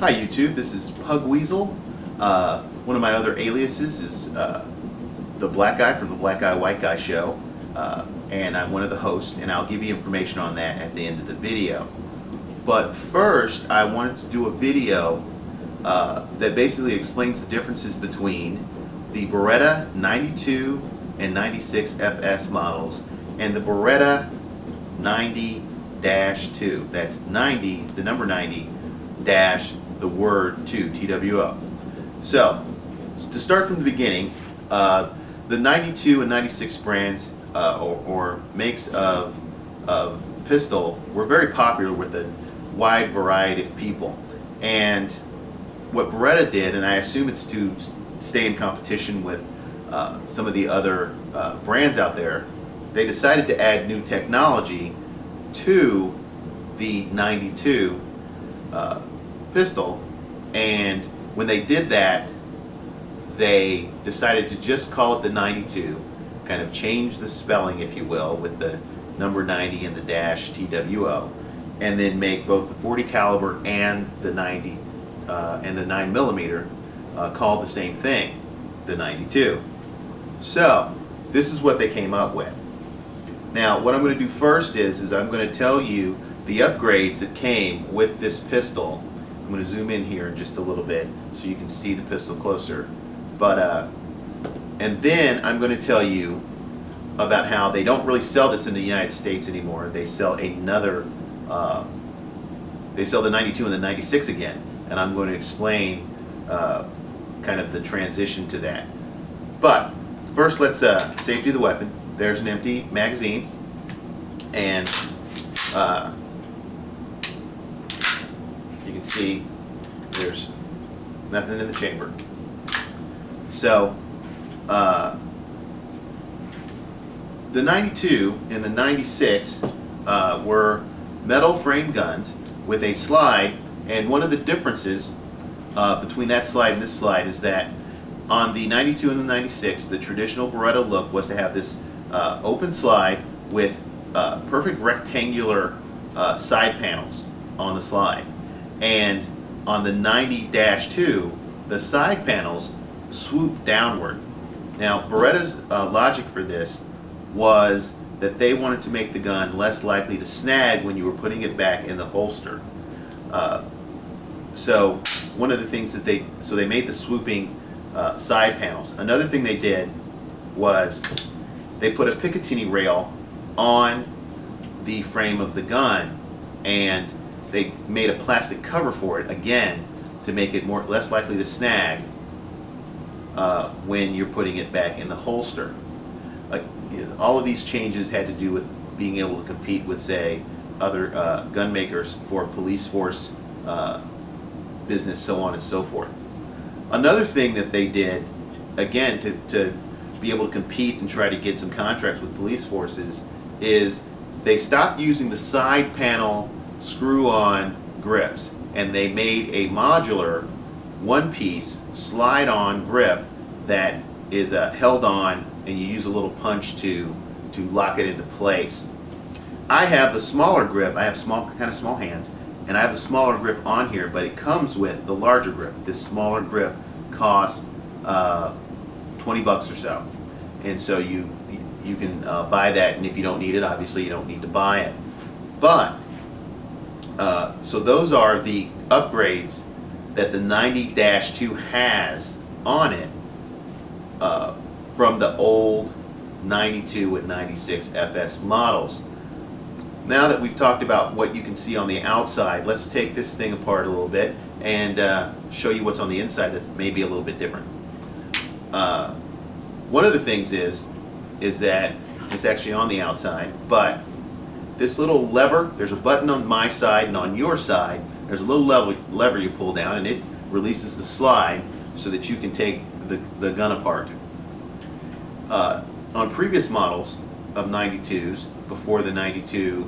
Hi YouTube, this is Pug Weasel. One of my other aliases is the Black Guy from the Black Guy White Guy show, and I'm one of the hosts, and I'll give you information on that at the end of the video. But first, I wanted to do a video that basically explains the differences between the Beretta 92 and 96 FS models and the Beretta 90-2. That's 90, the number 90, dash the word 2, TWO. So, to start from the beginning, the 92 and 96 brands or makes of pistol were very popular with a wide variety of people. And what Beretta did, and I assume it's to stay in competition with some of the other brands out there, they decided to add new technology to the 92 pistol, and when they did that, they decided to just call it the 92, kind of change the spelling, if you will, with the number 90 and the dash TWO, and then make both the 40 caliber and the 90 and the 9mm called the same thing, the 92. So this is what they came up with. Now what I'm going to do first is I'm going to tell you the upgrades that came with this pistol. I'm going to zoom in here in just a little bit so you can see the pistol closer. But and then I'm going to tell you about how they don't really sell this in the United States anymore. They sell another. They sell the 92 and the 96 again, and I'm going to explain kind of the transition to that. But first, let's safety of the weapon. There's an empty magazine, and you can see there's nothing in the chamber. So the 92 and the 96 were metal frame guns with a slide, and one of the differences between that slide and this slide is that on the 92 and the 96, the traditional Beretta look was to have this open slide with perfect rectangular side panels on the slide. And on the 90-2, the side panels swoop downward. Now, Beretta's logic for this was that they wanted to make the gun less likely to snag when you were putting it back in the holster. So one of the things that they made the swooping side panels. Another thing they did was they put a Picatinny rail on the frame of the gun, and they made a plastic cover for it, again, to make it less likely to snag when you're putting it back in the holster. All of these changes had to do with being able to compete with, say, other gun makers for police force business, so on and so forth. Another thing that they did, again, to be able to compete and try to get some contracts with police forces, is they stopped using the side panel screw-on grips, and they made a modular one-piece slide-on grip that is held on, and you use a little punch to lock it into place. I have the smaller grip. I have kind of small hands, and I have the smaller grip on here, but it comes with the larger grip. This smaller grip costs 20 bucks or so, and so you can buy that, and if you don't need it, obviously you don't need to buy it. But so those are the upgrades that the 90-2 has on it from the old 92 and 96 FS models. Now that we've talked about what you can see on the outside, let's take this thing apart a little bit and show you what's on the inside that's maybe a little bit different. One of the things is that it's actually on the outside, but this little lever, there's a button on my side, and on your side there's a little lever you pull down, and it releases the slide so that you can take the gun apart. On previous models of 92s, before the 90-2,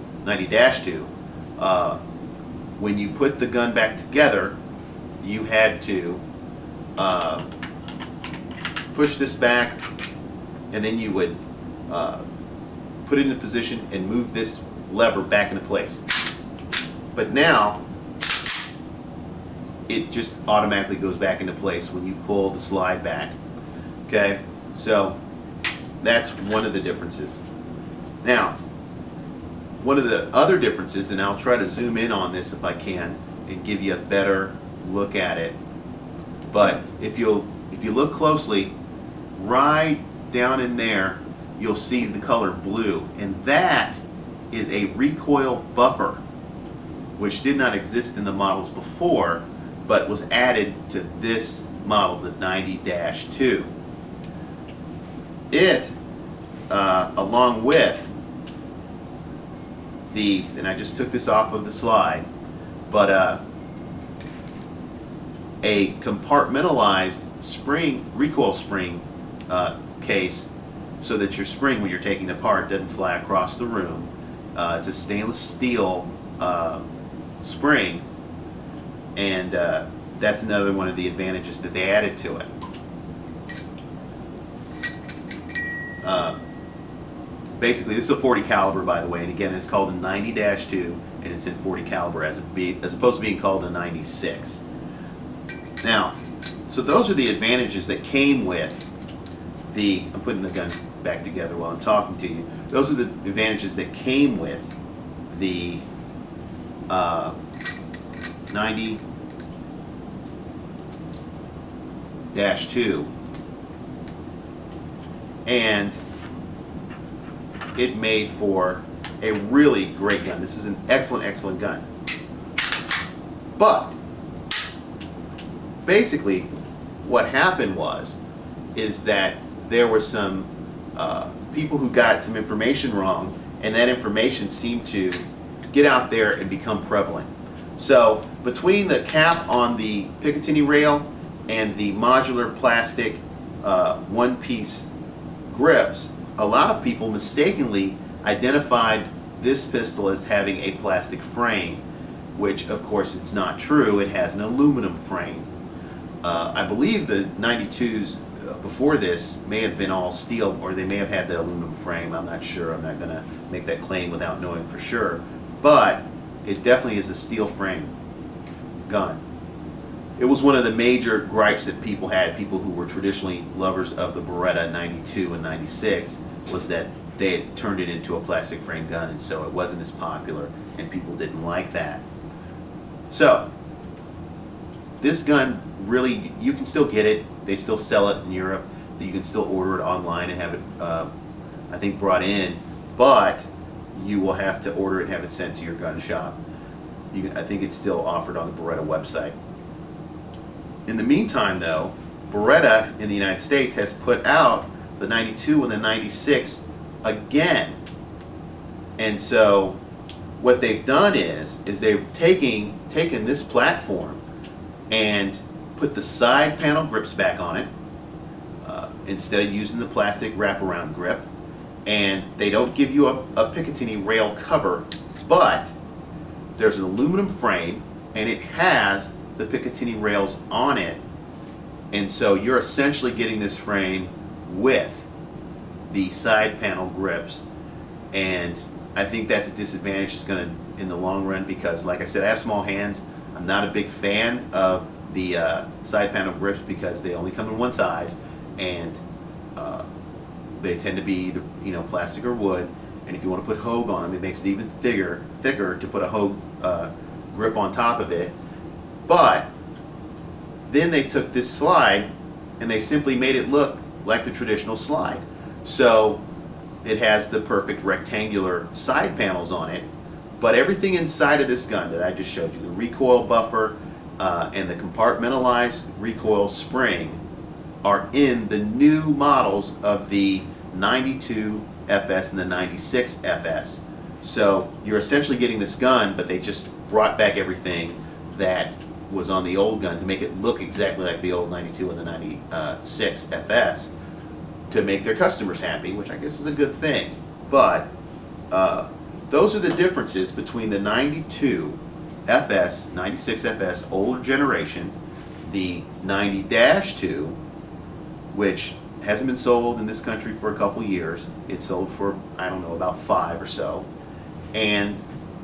when you put the gun back together, you had to push this back, and then you would put it in a position and move this lever back into place. But now it just automatically goes back into place when you pull the slide back. Okay, so that's one of the differences. Now, one of the other differences, and I'll try to zoom in on this if I can and give you a better look at it, but if you look closely, right down in there, you'll see the color blue, and that is a recoil buffer, which did not exist in the models before, but was added to this model, the 90-2. It, along with and I just took this off of the slide, but a compartmentalized spring, recoil spring case, so that your spring, when you're taking it apart, doesn't fly across the room. It's a stainless steel spring, and that's another one of the advantages that they added to it. Basically, this is a 40 caliber, by the way, and again, it's called a 90-2, and it's in 40 caliber as opposed to being called a 96. Now, so those are the advantages that came with I'm putting the gun back together while I'm talking to you. Those are the advantages that came with the 90-2, and it made for a really great gun. This is an excellent gun. But basically what happened is that there were some people who got some information wrong, and that information seemed to get out there and become prevalent. So between the cap on the Picatinny rail and the modular plastic one-piece grips, a lot of people mistakenly identified this pistol as having a plastic frame, which of course it's not true. It has an aluminum frame. I believe the 92s before this may have been all steel, or they may have had the aluminum frame. I'm not sure. I'm not going to make that claim without knowing for sure. But it definitely is a steel frame gun. It was one of the major gripes that people had, people who were traditionally lovers of the Beretta 92 and 96, was that they had turned it into a plastic frame gun, and so it wasn't as popular, and people didn't like that. So this gun, really, you can still get it. They still sell it in Europe. You can still order it online and have it, I think, brought in, but you will have to order it and have it sent to your gun shop. I think it's still offered on the Beretta website. In the meantime, though, Beretta in the United States has put out the 92 and the 96 again. And so what they've done is they've taken this platform and put the side panel grips back on it instead of using the plastic wraparound grip. And they don't give you a Picatinny rail cover, but there's an aluminum frame, and it has the Picatinny rails on it. And so you're essentially getting this frame with the side panel grips, and I think that's a disadvantage. It's going to, in the long run, because like I said, I have small hands. I'm not a big fan of the side panel grips because they only come in one size, and they tend to be either, plastic or wood. And if you want to put Hogue on them, it makes it even thicker to put a Hogue grip on top of it. But then they took this slide and they simply made it look like the traditional slide. So it has the perfect rectangular side panels on it, but everything inside of this gun that I just showed you, the recoil buffer and the compartmentalized recoil spring, are in the new models of the 92 FS and the 96 FS. So you're essentially getting this gun, but they just brought back everything that was on the old gun to make it look exactly like the old 92 and the 96 FS, to make their customers happy, which I guess is a good thing. But those are the differences between the 92 FS, 96 FS, older generation, the 90-2, which hasn't been sold in this country for a couple years. It sold for, I don't know, about 5 or so. And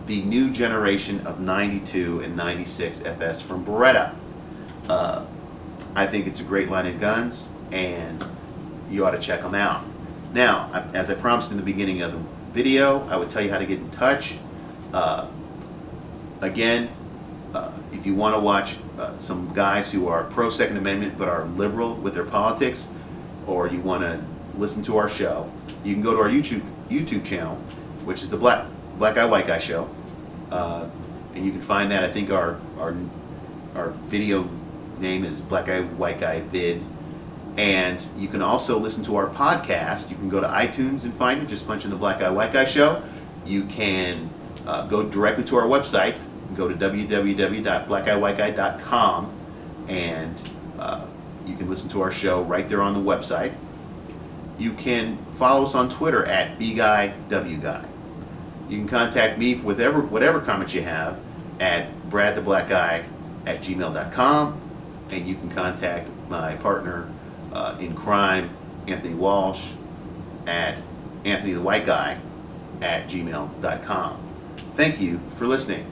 the new generation of 92 and 96 FS from Beretta. I think it's a great line of guns, and you ought to check them out. Now, as I promised in the beginning of the video, I would tell you how to get in touch. Again, if you want to watch some guys who are pro Second Amendment but are liberal with their politics, or you want to listen to our show, you can go to our YouTube channel, which is the Black Guy White Guy Show, and you can find that. I think our video name is Black Guy White Guy Vid. And you can also listen to our podcast. You can go to iTunes and find it. Just punch in the Black Guy White Guy Show. You can go directly to our website. Go to www.blackguywhiteguy.com, and you can listen to our show right there on the website. You can follow us on Twitter at BGuyWGuy. You can contact me with whatever comments you have at bradtheblackguy@gmail.com, and you can contact my partner in crime, Anthony Walsh, at anthonythewhiteguy@gmail.com. Thank you for listening.